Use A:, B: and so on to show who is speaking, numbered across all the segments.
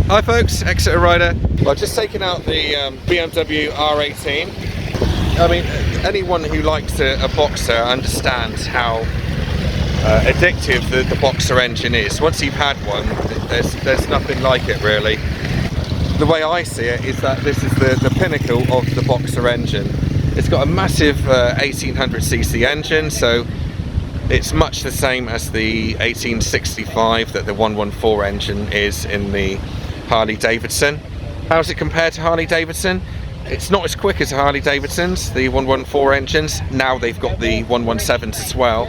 A: Hi folks, exeter-rider. Well, I've just taken out the BMW R18. I mean, anyone who likes a Boxer understands how addictive the Boxer engine is. Once you've had one, there's nothing like it really. The way I see it is that this is the pinnacle of the Boxer engine. It's got a massive 1800cc engine, so it's much the same as the 1865 that the 114 engine is in the Harley-Davidson. How's it compared to Harley-Davidson? It's not as quick as Harley-Davidson's, the 114 engines. Now they've got the 117s as well.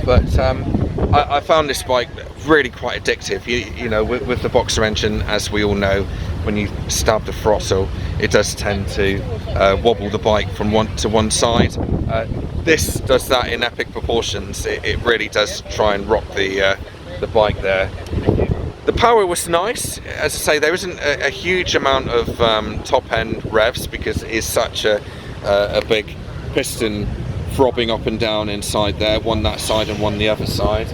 A: But I found this bike really quite addictive. You know, with the Boxer engine, as we all know, when you stab the throttle, it does tend to wobble the bike from one to one side. This does that in epic proportions. It really does try and rock the bike there. The power was nice. As I say, there isn't a huge amount of top end revs because it is such a big piston throbbing up and down inside there, one that side and one the other side.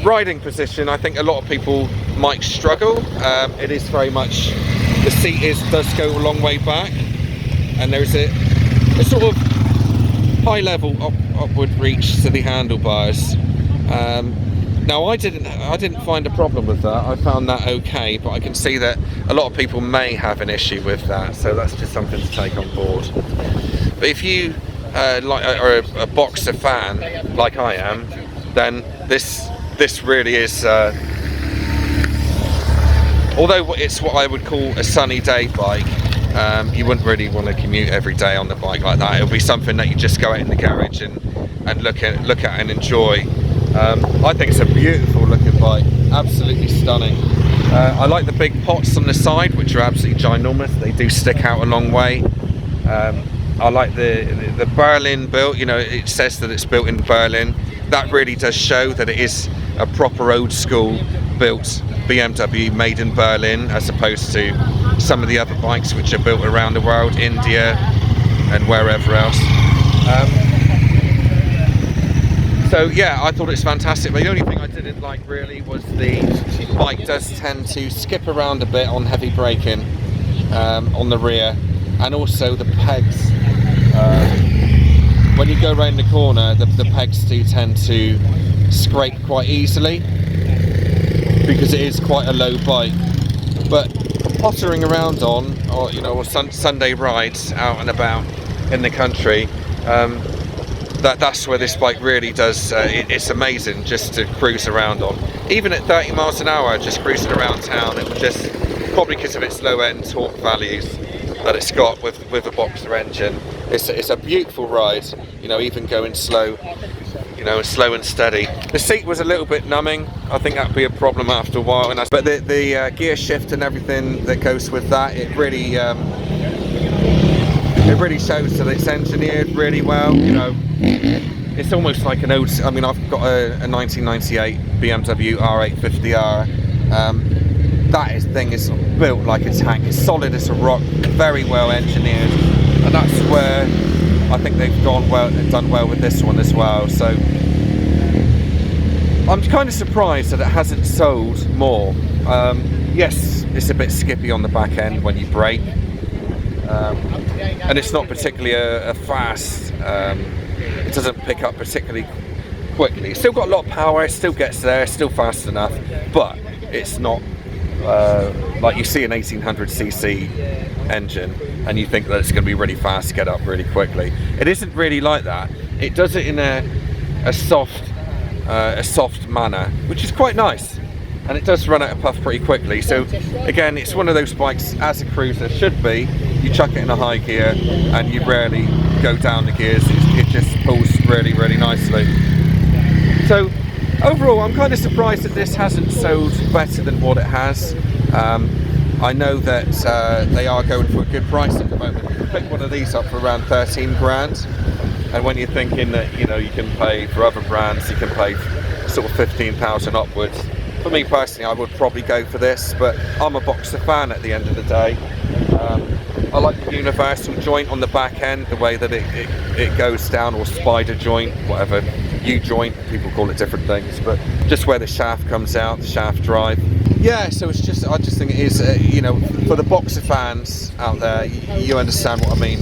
A: Riding position, I think a lot of people might struggle. It is very much, the seat does go a long way back, and there's a sort of high level upward reach to the handlebars. Now I didn't find a problem with that. I found that okay, but I can see that a lot of people may have an issue with that, so that's just something to take on board. But if you are a Boxer fan like I am, then this really is, although it's what I would call a sunny day bike, you wouldn't really want to commute every day on the bike like that. It'll be something that you just go out in the garage and look at and enjoy. I think it's a beautiful looking bike, absolutely stunning. I like the big pots on the side, which are absolutely ginormous. They do stick out a long way. I like the Berlin built. You know, it says that it's built in Berlin. That really does show that it is a proper old school built BMW made in Berlin, as opposed to some of the other bikes which are built around the world, India and wherever else. So yeah, I thought it's fantastic. But the only thing I didn't like really was the bike does tend to skip around a bit on heavy braking on the rear, and also the pegs. When you go around the corner, the pegs do tend to scrape quite easily because it is quite a low bike. But pottering around on, or Sunday rides out and about in the country, that's where this bike really does. It's amazing just to cruise around on. Even at 30 miles an hour, just cruising around town, it just, probably because of its low end torque values that it's got with the Boxer engine, it's a beautiful ride. You know, even going slow, slow and steady. The seat was a little bit numbing. I think that'd be a problem after a while. But the gear shift and everything that goes with that, it really shows that it's engineered really well. You know, it's almost like an old. I mean, I've got a 1998 BMW R18 That thing is built like a tank. It's solid as a rock, very well engineered, and that's where I think they've done well with this one as well. So I'm kind of surprised that it hasn't sold more. Yes, it's a bit skippy on the back end when you brake, and it's not particularly a fast. It doesn't pick up particularly quickly. It's still got a lot of power. It still gets there. It's still fast enough, but it's not like you see an 1800cc engine and you think that it's going to be really fast to get up really quickly. It isn't really like that. It does it in a soft manner, which is quite nice, and it does run out of puff pretty quickly. So again, it's one of those bikes, as a cruiser should be, you chuck it in a high gear and you rarely go down the gears. It just pulls really, really nicely. So overall, I'm kind of surprised that this hasn't sold better than what it has. I know that they are going for a good price at the moment. You can pick one of these up for around 13 grand. And when you're thinking that, you can pay for other brands, you can pay sort of 15,000 upwards. For me personally, I would probably go for this, but I'm a Boxer fan at the end of the day. I like the universal joint on the back end, the way that it goes down, or spider joint, whatever, U-joint, people call it different things, but just where the shaft comes out, the shaft drive. Yeah, so it's just, I just think it is, you know, for the boxer fans out there, you understand what I mean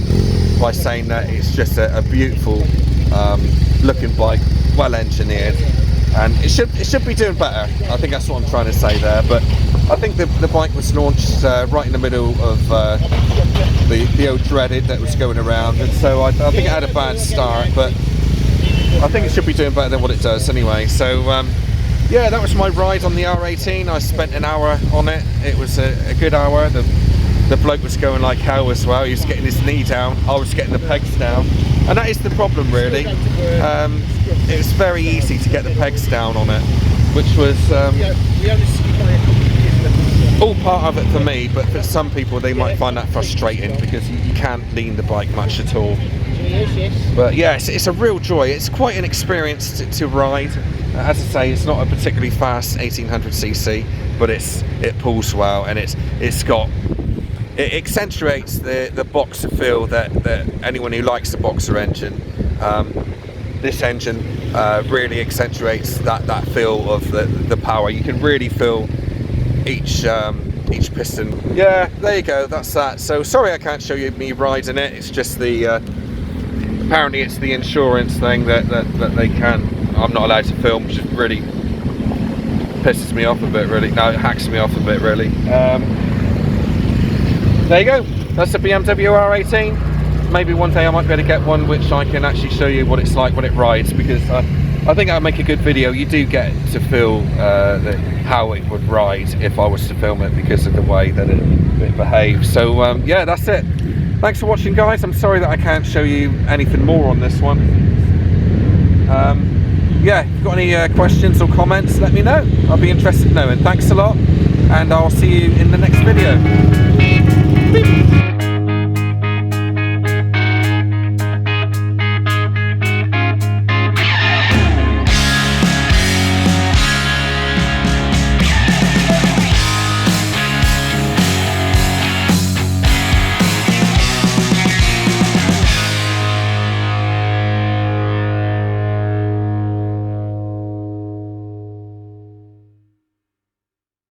A: by saying that it's just a beautiful looking bike, well engineered, and it should be doing better. I think that's what I'm trying to say there. But I think the bike was launched right in the middle of the old dreaded that was going around, and so I think it had a bad start, but I think it should be doing better than what it does anyway. So yeah, that was my ride on the R18. I spent an hour on it. It was a good hour. The bloke was going like hell as well. He was getting his knee down. I was getting the pegs down. And that is the problem, really. It was very easy to get the pegs down on it, which was all part of it for me, but for some people they might find that frustrating because you can't lean the bike much at all. But yeah, it's a real joy. It's quite an experience to ride. As I say, it's not a particularly fast 1800cc, but it pulls well, and it accentuates the boxer feel that anyone who likes the boxer engine. This engine really accentuates that feel of the power. You can really feel each piston. Yeah, there you go. That's that. So sorry I can't show you me riding it. It's just the apparently it's the insurance thing that I'm not allowed to film, which really pisses me off a bit. Really, no, it hacks me off a bit. Really. There you go. That's the BMW R18. Maybe one day I might be able to get one which I can actually show you what it's like when it rides, because I think I'll make a good video. You do get to feel how it would ride if I was to film it, because of the way that it behaves. So yeah, that's it. Thanks for watching, guys. I'm sorry that I can't show you anything more on this one. Yeah, if you've got any questions or comments, let me know. I'll be interested in knowing. Thanks a lot, and I'll see you in the next video. Beep.